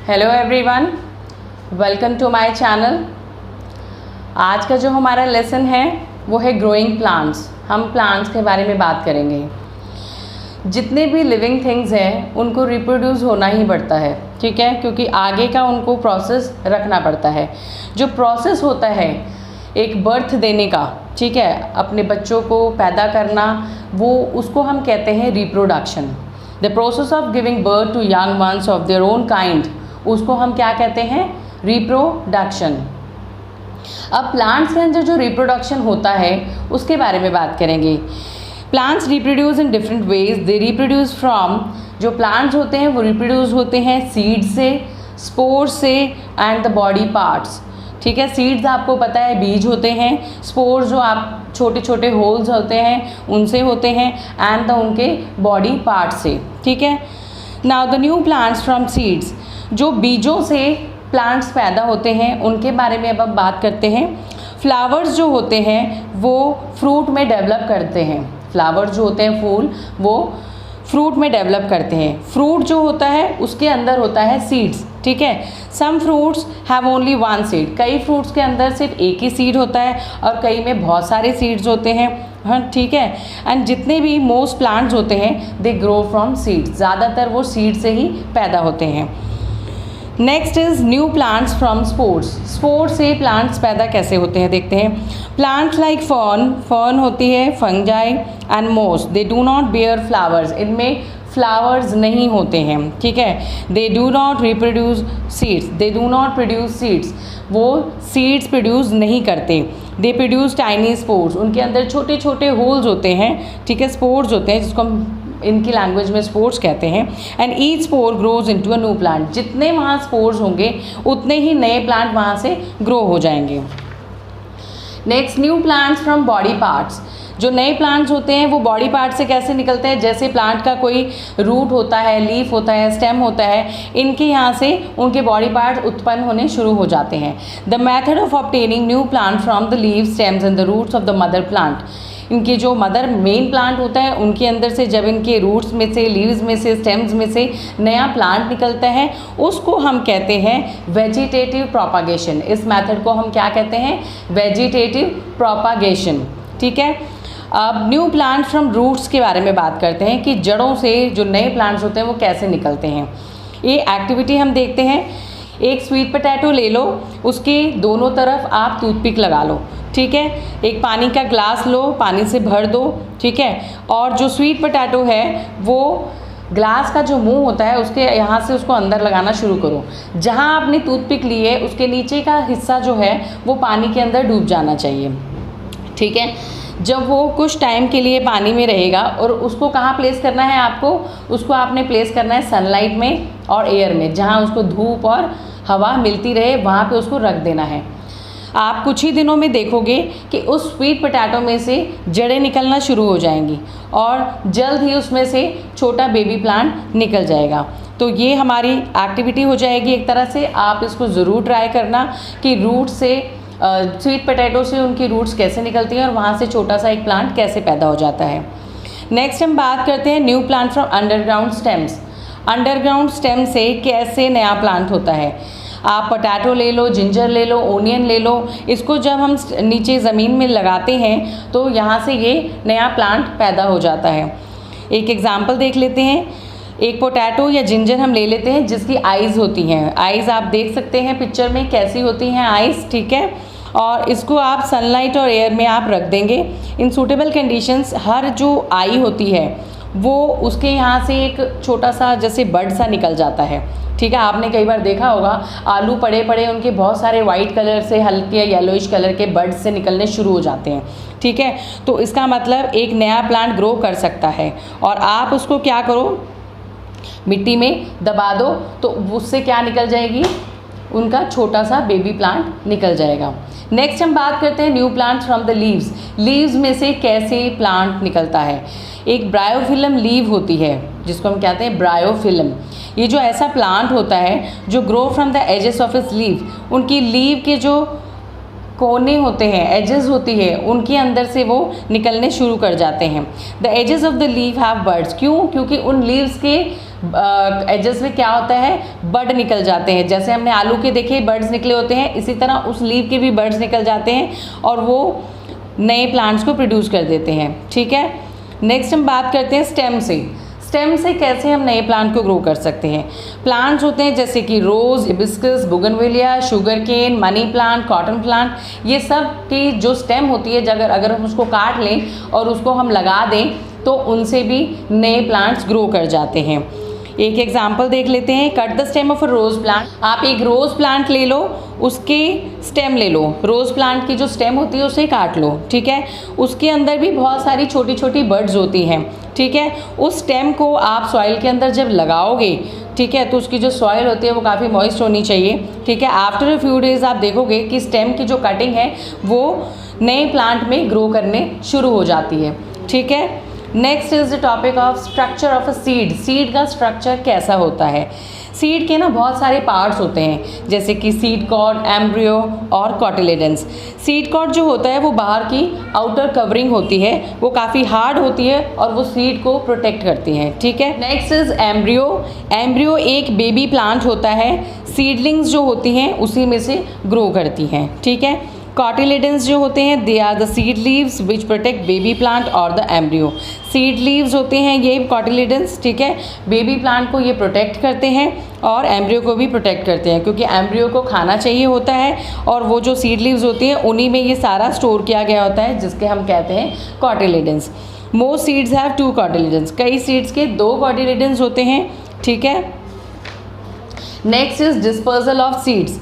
Hello everyone, welcome to my channel. आज का जो हमारा लेसन है वो है ग्रोइंग प्लांट्स। हम प्लांट्स के बारे में बात करेंगे। जितने भी लिविंग थिंग्स हैं उनको रिप्रोड्यूस होना ही पड़ता है, ठीक है, क्योंकि आगे का उनको प्रोसेस रखना पड़ता है। जो प्रोसेस होता है एक बर्थ देने का, ठीक है, अपने बच्चों को पैदा करना, वो उसको हम कहते हैं reproduction. The process of giving birth to young ones of their own kind, उसको हम क्या कहते हैं? रिप्रोडक्शन। अब प्लांट्स के अंदर जो रिप्रोडक्शन होता है उसके बारे में बात करेंगे। Plants reproduce in different ways. They reproduce from, जो प्लांट्स होते हैं वो रिप्रोड्यूस होते हैं सीड से, स्पोर से एंड द बॉडी पार्ट्स, ठीक है। सीड्स आपको पता है बीज होते हैं, स्पोर जो आप छोटे छोटे होल्स होते हैं उनसे होते हैं, एंड द उनके बॉडी पार्ट से, ठीक है। Now the new plants from seeds, जो बीजों से प्लांट्स पैदा होते हैं उनके बारे में अब बात करते हैं। फ्लावर्स जो होते हैं वो फ्रूट में डेवलप करते हैं। फ्लावर्स जो होते हैं फूल, वो फ्रूट में डेवलप करते हैं। फ्रूट जो होता है उसके अंदर होता है सीड्स, ठीक है। Some fruits have only one seed, कई फ्रूट्स के अंदर सिर्फ एक ही सीड होता है और कई में बहुत सारे सीड्स होते हैं, हाँ, ठीक है। एंड जितने भी मोस्ट प्लांट्स होते हैं दे ग्रो फ्रॉम सीड्स, ज़्यादातर वो सीड से ही पैदा होते हैं। Next is new plants from spores. Spores से प्लांट्स पैदा कैसे होते हैं देखते हैं। प्लांट्स लाइक फर्न, फर्न होती है, fungi and moss, they do not bear flowers, इनमें फ्लावर्स नहीं होते हैं, ठीक है। They do not reproduce seeds, they do not produce seeds, वो सीड्स प्रोड्यूस नहीं करते। दे प्रोड्यूस टाइनी स्पोर्स, उनके अंदर छोटे छोटे होल्स होते हैं, ठीक है, स्पोर्स होते हैं जिसको हम इनकी लैंग्वेज में स्पोर्स कहते हैं। And each spore grows into a new plant, जितने वहाँ स्पोर्स होंगे उतने ही नए प्लांट वहाँ से ग्रो हो जाएंगे। Next, new plants from body parts. जो नए प्लांट्स होते हैं वो बॉडी पार्ट से कैसे निकलते हैं? जैसे प्लांट का कोई रूट होता है, लीफ होता है, स्टेम होता है, इनके यहाँ से उनके बॉडी पार्ट्स उत्पन्न होने शुरू हो जाते हैं। The method of obtaining new plant from the leaves, stems and the roots of the mother plant. इनके जो मदर मेन प्लांट होता है उनके अंदर से जब इनके रूट्स में से, लीव्स में से, स्टेम्स में से नया प्लांट निकलता है उसको हम कहते हैं वेजिटेटिव प्रोपागेशन। इस मेथड को हम क्या कहते हैं? वेजिटेटिव प्रोपागेशन, ठीक है। अब न्यू प्लांट फ्रॉम रूट्स के बारे में बात करते हैं कि जड़ों से जो नए प्लांट्स होते हैं वो कैसे निकलते हैं। ये एक्टिविटी हम देखते हैं। एक स्वीट पोटैटो ले लो, उसके दोनों तरफ आप टूथपिक लगा लो, ठीक है। एक पानी का ग्लास लो, पानी से भर दो, ठीक है। और जो स्वीट पोटैटो है वो ग्लास का जो मुंह होता है उसके यहाँ से उसको अंदर लगाना शुरू करो। जहाँ आपने टूथपिक ली है उसके नीचे का हिस्सा जो है वो पानी के अंदर डूब जाना चाहिए, ठीक है। जब वो कुछ टाइम के लिए पानी में रहेगा, और उसको कहाँ प्लेस करना है आपको? उसको आपने प्लेस करना है सनलाइट में और एयर में, जहाँ उसको धूप और हवा मिलती रहे वहाँ पे उसको रख देना है। आप कुछ ही दिनों में देखोगे कि उस स्वीट पोटैटो में से जड़ें निकलना शुरू हो जाएंगी और जल्द ही उसमें से छोटा बेबी प्लांट निकल जाएगा। तो ये हमारी एक्टिविटी हो जाएगी एक तरह से। आप इसको ज़रूर ट्राई करना कि रूट से, स्वीट पोटैटो से उनकी रूट्स कैसे निकलती हैं और वहाँ से छोटा सा एक प्लांट कैसे पैदा हो जाता है। नेक्स्ट हम बात करते हैं new plant from underground stems. Underground stem से कैसे नया प्लांट होता है। आप पोटैटो ले लो, जिंजर ले लो, ओनियन ले लो, इसको जब हम नीचे ज़मीन में लगाते हैं तो यहाँ से ये नया प्लांट पैदा हो जाता है। एक एग्जांपल देख लेते हैं। एक पोटैटो या जिंजर हम ले लेते हैं जिसकी आइज़ होती हैं। आइज़ आप देख सकते हैं पिक्चर में कैसी होती हैं आइज़, ठीक है। और इसको आप सनलाइट और एयर में आप रख देंगे इन सूटेबल कंडीशंस। हर जो आई होती है वो उसके यहाँ से एक छोटा सा जैसे बड सा निकल जाता है, ठीक है। आपने कई बार देखा होगा आलू पड़े पड़े उनके बहुत सारे वाइट कलर से हल्के येलोइश कलर के बड्स से निकलने शुरू हो जाते हैं, ठीक है। तो इसका मतलब एक नया प्लांट ग्रो कर सकता है। और आप उसको क्या करो, मिट्टी में दबा दो तो उससे क्या निकल जाएगी? उनका छोटा सा बेबी प्लांट निकल जाएगा। नेक्स्ट हम बात करते हैं new plants from the leaves. Leaves में से कैसे प्लांट निकलता है। एक ब्रायोफिलम लीव होती है जिसको हम कहते हैं ब्रायोफिलम। ये जो ऐसा प्लांट होता है जो grow from the edges of its leaf, उनकी लीव के जो कोने होते हैं, एजेस होती है, उनके अंदर से वो निकलने शुरू कर जाते हैं। The edges of the leaf have buds. क्यों? क्योंकि उन लीव्स के एजेस में क्या होता है, बड निकल जाते हैं। जैसे हमने आलू के देखे बर्ड्स निकले होते हैं, इसी तरह उस लीव के भी बर्ड्स निकल जाते हैं और वो नए प्लांट्स को प्रोड्यूस कर देते हैं। ठीक है, नेक्स्ट हम बात करते हैं स्टेम से। स्टेम से कैसे हम नए प्लांट को ग्रो कर सकते हैं। प्लांट्स होते हैं जैसे कि rose, hibiscus, bougainvillea, sugar cane, money plant, cotton plant, ये सब की जो स्टेम होती है अगर हम उसको काट लें और उसको हम लगा दें तो उनसे भी नए प्लांट्स ग्रो कर जाते हैं। एक एग्जाम्पल देख लेते हैं। Cut the stem of a rose plant. आप एक रोज़ प्लांट ले लो, उसके स्टेम ले लो, रोज़ प्लांट की जो स्टेम होती है उसे काट लो। ठीक है, उसके अंदर भी बहुत सारी छोटी छोटी बड्स होती हैं। ठीक है, उस स्टेम को आप सॉइल के अंदर जब लगाओगे, ठीक है, तो उसकी जो सॉइल होती है वो काफ़ी मॉइस्ट होनी चाहिए। ठीक है, आफ्टर अ फ्यू डेज़ आप देखोगे कि स्टेम की जो कटिंग है वो नए प्लांट में ग्रो करने शुरू हो जाती है। ठीक है, next is the topic of structure of a seed. Seed का स्ट्रक्चर कैसा होता है। सीड के ना बहुत सारे पार्ट्स होते हैं जैसे कि सीड कॉर्ड, एम्ब्रियो और कॉटिलेडन्स। सीड कॉर्ड जो होता है वो बाहर की आउटर कवरिंग होती है, वो काफ़ी हार्ड होती है और वो सीड को प्रोटेक्ट करती है। ठीक है, नेक्स्ट इज एम्ब्रियो। एम्ब्रियो एक बेबी प्लांट होता है, सीडलिंग्स जो होती हैं उसी में से ग्रो करती हैं। ठीक है, कॉटिलेडन्स जो होते हैं they are the seed leaves which protect baby plant और द एम्ब्रियो। सीड लीव्स होते हैं ये कॉटिलेडन्स, ठीक है, बेबी प्लांट को ये प्रोटेक्ट करते हैं और एम्ब्रियो को भी प्रोटेक्ट करते हैं क्योंकि एम्ब्रियो को खाना चाहिए होता है और वो जो सीड लीव्स होती हैं उन्हीं में ये सारा स्टोर किया गया होता है जिसके हम कहते हैं cotyledons. Most seeds have 2 cotyledons. कई सीड्स के 2 कॉटिलेडन्स होते हैं। ठीक है, next is dispersal of seeds.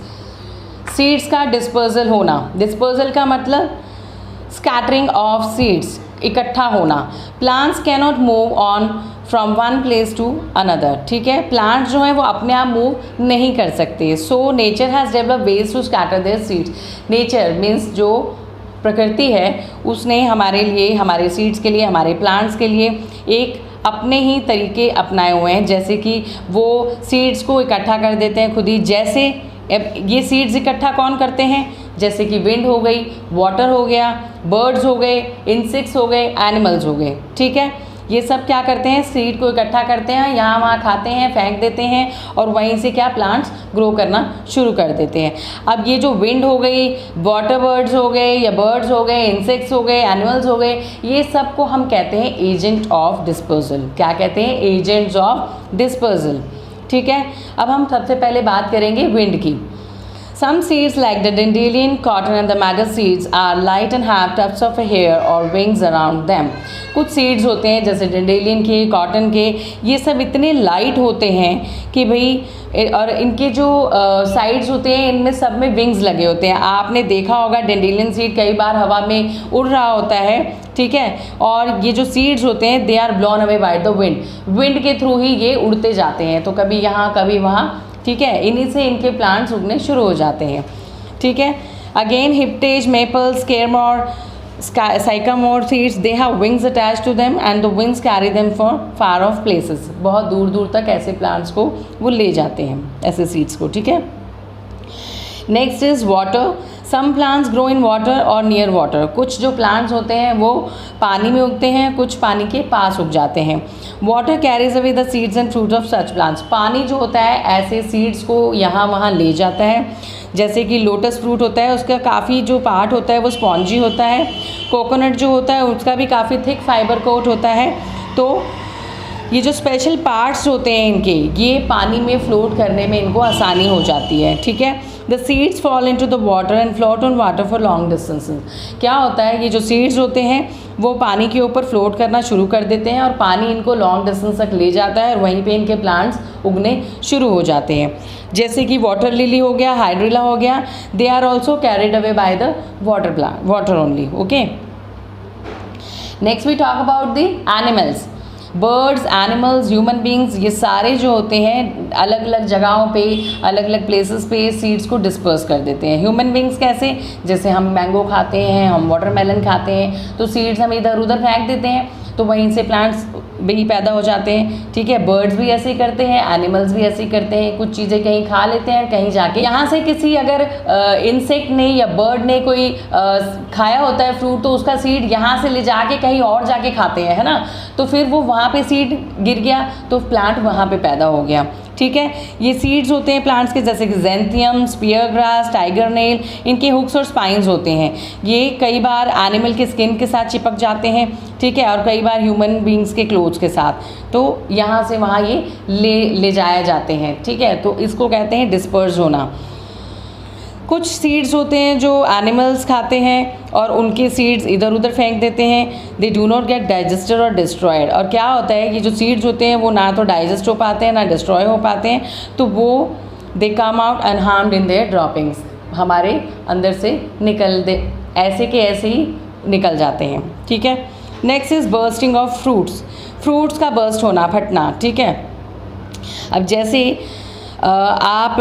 Seeds का डिस्पर्सल होना। डिस्पर्सल का मतलब स्कैटरिंग ऑफ सीड्स, इकट्ठा होना। Plants can not move on from one place to another. ठीक है, प्लांट्स जो हैं वो अपने आप मूव नहीं कर सकते। So nature has develop ways to scatter their seeds. Nature means जो प्रकृति है उसने हमारे लिए, हमारे सीड्स के लिए, हमारे प्लांट्स के लिए एक अपने ही तरीके अपनाए हुए हैं, जैसे कि वो सीड्स को इकट्ठा कर देते हैं खुद ही। जैसे ये सीड्स इकट्ठा कौन करते हैं, जैसे कि विंड हो गई, वाटर हो गया, बर्ड्स हो गए, इंसेक्ट्स हो गए, एनिमल्स हो गए। ठीक है, ये सब क्या करते हैं, सीड को इकट्ठा करते हैं, यहाँ वहाँ खाते हैं, फेंक देते हैं और वहीं से क्या प्लांट्स ग्रो करना शुरू कर देते हैं। अब ये जो विंड हो गई, वाटर बर्ड्स हो गए या बर्ड्स हो गए, इंसेक्ट्स हो गए, एनिमल्स हो गए, ये सब को हम कहते हैं एजेंट ऑफ डिस्पर्सल। क्या कहते हैं, एजेंट्स ऑफ डिस्पर्सल। ठीक है, अब हम सबसे पहले बात करेंगे विंड की। Some seeds like the dandelion, cotton and the madder seeds are light and have tufts of hair or wings around them. कुछ सीड्स होते हैं जैसे डेंडेलियन के, कॉटन के, ये सब इतने लाइट होते हैं कि भाई, और इनके जो साइड्स होते हैं इनमें सब में विंग्स लगे होते हैं। आपने देखा होगा डेंडेलियन सीड कई बार हवा में उड़ रहा होता है। ठीक है, और ये जो सीड्स होते हैं they are blown away by the wind. Wind के थ्रू ही ये उड़ते जाते हैं, तो कभी यहाँ कभी वहाँ। ठीक है, इन्हीं से इनके प्लांट्स उगने शुरू हो जाते हैं। ठीक है, again hiptage, maple, sycamore, sycamore seeds they have wings attach to them and the wings carry them for far off places. बहुत दूर दूर तक ऐसे प्लांट्स को वो ले जाते हैं, ऐसे सीड्स को। ठीक है, next is water. Some plants grow in water और नियर वाटर। कुछ जो प्लांट्स होते हैं वो पानी में उगते हैं, कुछ पानी के पास उग जाते हैं। Water carries away the seeds and fruit of such plants. पानी जो होता है ऐसे सीड्स को यहाँ वहाँ ले जाता है। जैसे कि लोटस फ्रूट होता है, उसका काफ़ी जो पार्ट होता है वो स्पॉन्जी होता है। कोकोनट जो होता है उसका भी काफ़ी थिक फाइबर कोट होता है। तो ये जो स्पेशल पार्ट्स होते हैं इनके, ये पानी में फ्लोट करने में इनको आसानी हो जाती है। ठीक है, the seeds fall into the water and float on water for long distances. क्या होता है, ये जो सीड्स होते हैं वो पानी के ऊपर फ्लोट करना शुरू कर देते हैं और पानी इनको लॉन्ग डिस्टेंस तक ले जाता है और वहीं पे इनके प्लांट्स उगने शुरू हो जाते हैं। जैसे कि वाटर लिली हो गया, हाइड्रिला हो गया, they are also carried away by the water only. Okay, next we talk about the animals. Birds, animals, human beings, ये सारे जो होते हैं अलग अलग जगहों पे, अलग अलग प्लेसेस पे सीड्स को डिस्पर्स कर देते हैं। ह्यूमन बींग्स कैसे, जैसे हम मैंगो खाते हैं, हम वाटरमेलन खाते हैं, तो सीड्स हम इधर उधर फेंक देते हैं तो वहीं से प्लांट्स भी पैदा हो जाते हैं, ठीक है। बर्ड्स भी ऐसे ही करते हैं, एनिमल्स भी ऐसे ही करते हैं, कुछ चीज़ें कहीं खा लेते हैं, कहीं जाके यहाँ से किसी अगर इंसेक्ट ने या बर्ड ने कोई खाया होता है फ्रूट, तो उसका सीड यहाँ से ले जाके कहीं और जाके खाते हैं, है ना। तो फिर वो वहाँ पे सीड गिर गया तो प्लांट वहाँ पे पैदा हो गया, ठीक है। ये सीड्स होते हैं प्लांट्स के, जैसे कि ज़ैंथियम, स्पीयर ग्रास, टाइगर नेल, इनके हुक्स और स्पाइंस होते हैं। ये कई बार एनिमल के स्किन के साथ चिपक जाते हैं, ठीक है, और कई बार ह्यूमन बींग्स के क्लोथ्स के साथ, तो यहाँ से वहाँ ये ले जाए जाते हैं, ठीक है। तो इसको कहते हैं डिस्पर्स होना। कुछ सीड्स होते हैं जो एनिमल्स खाते हैं और उनके सीड्स इधर उधर फेंक देते हैं, दे डू नॉट गेट डाइजेस्टेड और डिस्ट्रॉयड। और क्या होता है कि जो सीड्स होते हैं वो ना तो डाइजेस्ट हो पाते हैं ना डिस्ट्रॉय हो पाते हैं, तो वो they come out unharmed in their droppings, हमारे अंदर से निकल दे ऐसे के ऐसे ही निकल जाते हैं, ठीक है। Next is bursting of fruits, fruits का बर्स्ट होना, फटना, ठीक है। अब जैसे आप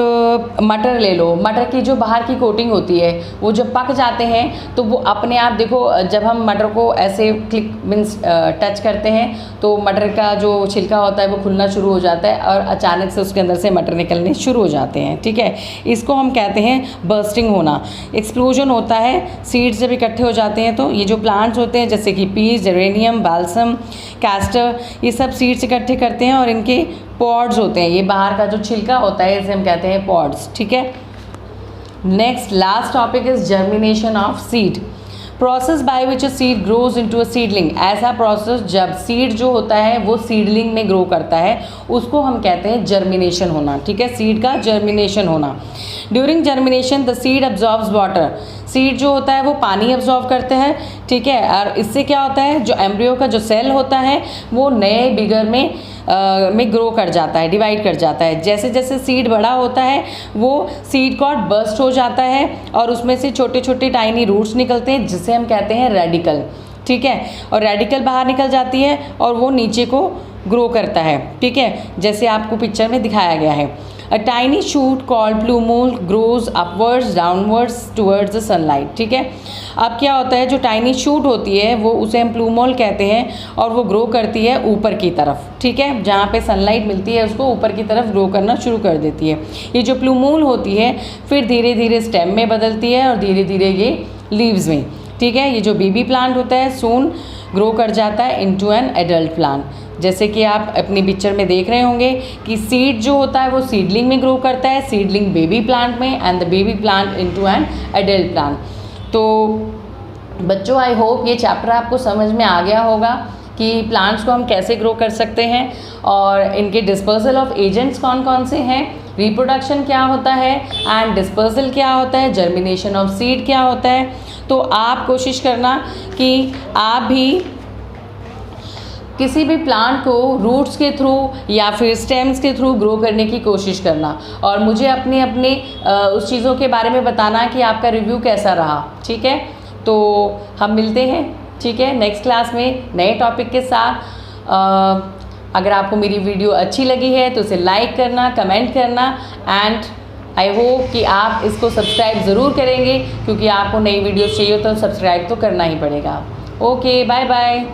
मटर ले लो, मटर की जो बाहर की कोटिंग होती है वो जब पक जाते हैं तो वो अपने आप, देखो जब हम मटर को ऐसे क्लिक मीन्स टच करते हैं तो मटर का जो छिलका होता है वो खुलना शुरू हो जाता है और अचानक से उसके अंदर से मटर निकलने शुरू हो जाते हैं, ठीक है। इसको हम कहते हैं बर्स्टिंग होना। एक्सप्लोजन होता है सीड्स जब इकट्ठे हो जाते हैं, तो ये जो प्लांट्स होते हैं जैसे कि पीस, जेरेनियम, बाल्सम, कैस्टर, ये सब सीड्स इकट्ठे करते हैं और इनके पॉड्स होते हैं, ये बाहर का जो छिलका होता है इसे हम कहते हैं पॉड्स, ठीक है। Next last topic is germination of seed, process by which a seed grows into a seedling. ऐसा प्रोसेस जब सीड जो होता है वो सीडलिंग में ग्रो करता है उसको हम कहते हैं जर्मिनेशन होना, ठीक है, सीड का जर्मिनेशन होना। During germination the seed absorbs water, seed जो होता है वो पानी अब्जॉर्ब करते हैं, ठीक है। और इससे क्या होता है, जो एम्ब्रियो का जो सेल होता है वो नए बिगर में ग्रो कर जाता है, डिवाइड कर जाता है। जैसे जैसे सीड बड़ा होता है वो सीड कॉर्ड बर्स्ट हो जाता है और उसमें से छोटे छोटे टाइनी रूट्स निकलते हैं जिसे हम कहते हैं रेडिकल, ठीक है। और रेडिकल बाहर निकल जाती है और वो नीचे को ग्रो करता है, ठीक है, जैसे आपको पिक्चर में दिखाया गया है। A tiny shoot called plumule grows upwards downwards towards the sunlight, ठीक है। अब क्या होता है, जो टाइनी शूट होती है वो उसे हम प्लूमोल कहते हैं और वो ग्रो करती है ऊपर की तरफ, ठीक है, जहाँ पे सनलाइट मिलती है उसको ऊपर की तरफ ग्रो करना शुरू कर देती है। ये जो प्लूमोल होती है फिर धीरे धीरे स्टेम में बदलती है और धीरे धीरे ये लीव्स में, ठीक है। ये जो बेबी प्लांट होता है सून ग्रो कर जाता है इनटू एन एडल्ट प्लांट, जैसे कि आप अपनी पिक्चर में देख रहे होंगे कि सीड जो होता है वो सीडलिंग में ग्रो करता है, सीडलिंग बेबी प्लांट में and the baby plant into an adult plant. तो बच्चों आई होप ये चैप्टर आपको समझ में आ गया होगा कि प्लांट्स को हम कैसे ग्रो कर सकते हैं और इनके डिस्पर्सल ऑफ एजेंट्स कौन कौन से हैं, रिप्रोडक्शन क्या होता है एंड डिस्पर्सल क्या होता है, जर्मिनेशन ऑफ सीड क्या होता है। तो आप कोशिश करना कि आप भी किसी भी प्लांट को रूट्स के थ्रू या फिर स्टेम्स के थ्रू ग्रो करने की कोशिश करना और मुझे अपने उस चीज़ों के बारे में बताना कि आपका रिव्यू कैसा रहा, ठीक है। तो हम मिलते हैं, ठीक है, नेक्स्ट क्लास में नए टॉपिक के साथ। अगर आपको मेरी वीडियो अच्छी लगी है तो इसे लाइक करना, कमेंट करना एंड आई होप कि आप इसको सब्सक्राइब ज़रूर करेंगे क्योंकि आपको नई वीडियोस चाहिए तो सब्सक्राइब तो करना ही पड़ेगा। Okay, bye bye.